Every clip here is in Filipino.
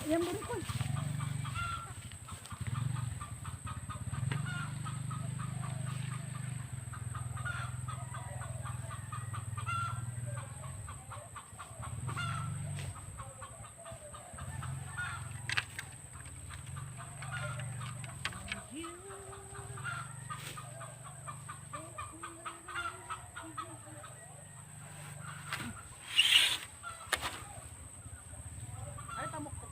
Ayan, burikol. Ay, tamok ko.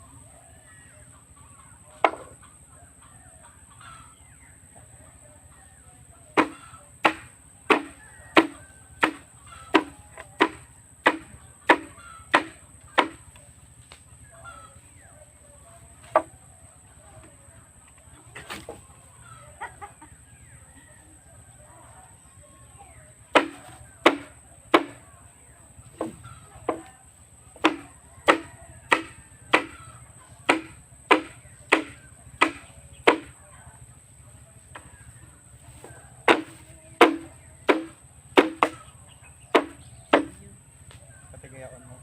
Patigayaon mo.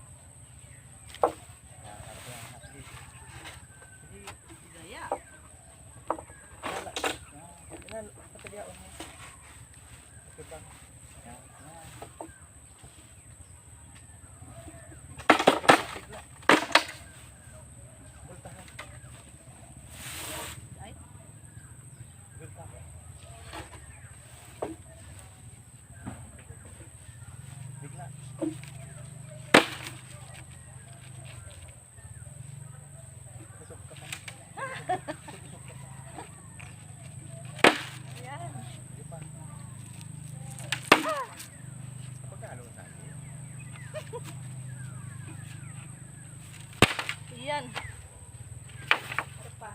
Gaya. Patigayaon mo. Diba? Yan. Bigla. Bultahan. Ay, Bultahan. Bigla. Busog ka pa. ayan. Di ba? Kapag halo tayo. Ayan. Ano pa?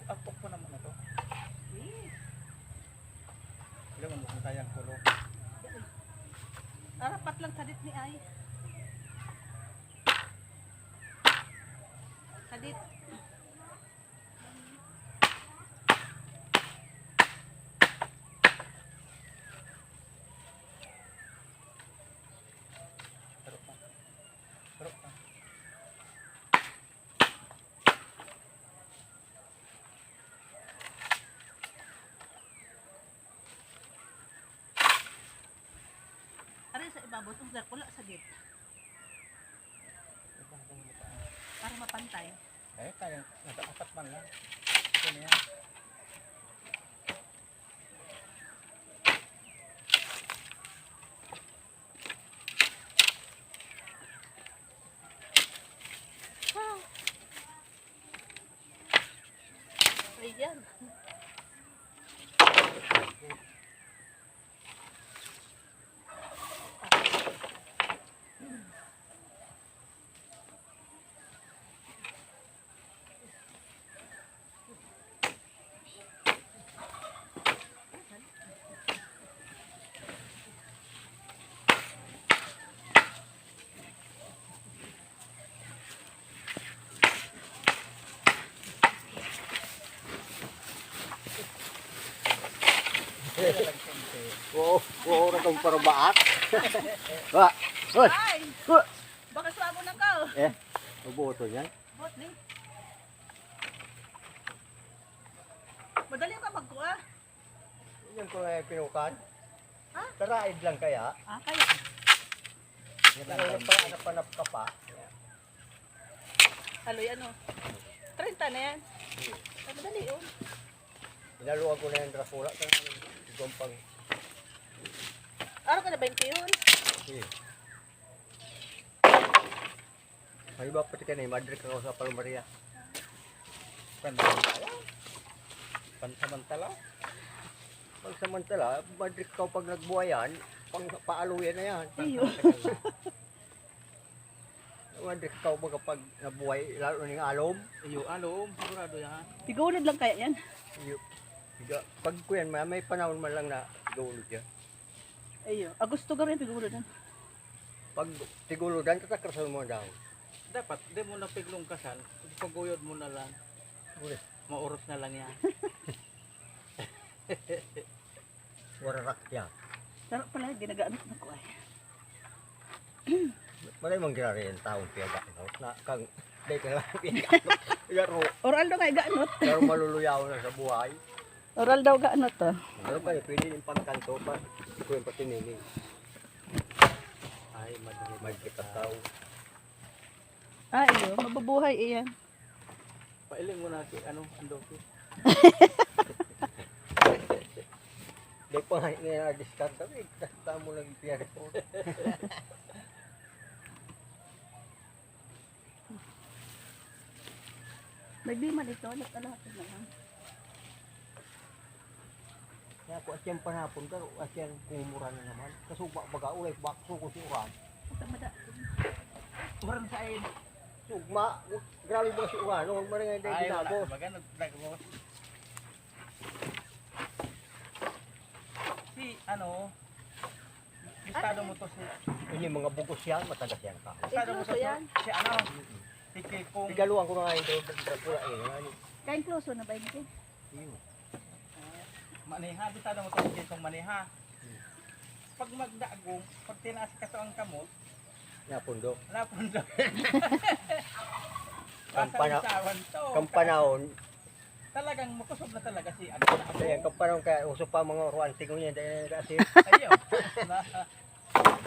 Agpok mo naman na to. Eh, Ilang mo kung kayang kulo. arapat lang kadit ni ay. Kadit. Pero pa. Pero pa. Ari sa ibabaw tong wala sa git para mapantay. Eh, kayang nag-apat man lang. Ito na yan. Ayan. Oo, ora kang parbaak. Wa. Hoy. Ay! Hoy. Baka swabo na ka. Uboto yan. Bot ni. Madali ka magkuha. Yan ko na pinukan. Ha? Taraid lang kaya. Ah, kaya. Ngayon pa anak-anak ka pa. Aloy ano? 30 na yan. Ay, madali yun. Inaluan ko na yung drasula. Gumpang. Araw ka na 20 yun. May iba pati ka na yung Madrid ka sa Palmaria. Pansamantala. Pagsamantala, Madrid ka pag nagbuhayan, pang paaluyan na yan. Iyo. Madrid ka pag nabuhay, lalo ng alom. Iyo, alom. Sigurado yan. Pigunod lang kaya yan. Iyo. Pag ko yan, may panahon man lang na gulod yan. Ayo. Agusto ka rin pigunod yan. Pag tiguludan, tatakrasan mo daw. Dapat, di mo na piglungkasan. Paguyod mo na lang. Mauros na lang yan. Wararak yan. Sarap pala, ginagamit na ko ay. Malay mong ginari ang taong piyaga. No? Na kang, day ka lang piyaga. Oral daw nga gaanot. Pero maluluyaw na sa buhay. Oral daw gaanot to. Ano ba yun? Pwede yung pagkanto pa. Ito yung patinili. Ay, madali. May kitataw. Ah, iyo, mabubuhay iyan. Pailing mo na ano, andoki. Di pa nga na-discount kami. Kasta mo lang piyaga po. Nagdiman ito, nagkalahatin na lang. Kaya ako asyang panapon ka, asyang kumura na naman. Kasubak baga, ulay bakso ko si Uran. Tamada. Meron sa akin. Sugma, grabe ba si Uran? Huwag mo rin nga Ay, wala. ginabos. Baga, nag-boss. Si, ano, listado mo to si, Yun yung mga bugos yan, matagas yan ka. listado mo to Incluso yan. si ano, si Kikong. Tigaluan ko na nga yung pula eh. Kain kluso na ba yun? Maniha, listado mo to si Kikong maniha. Pag magdaagong, pag tinaas ka to ang kamot, Napundo. napundo. Kampana- Kasawan to. Kampanahon, Talagang makusog na talaga si ano. kaya kampanahon kaya uso pa mga ruan tingong yan. Dahil kasi Ayaw.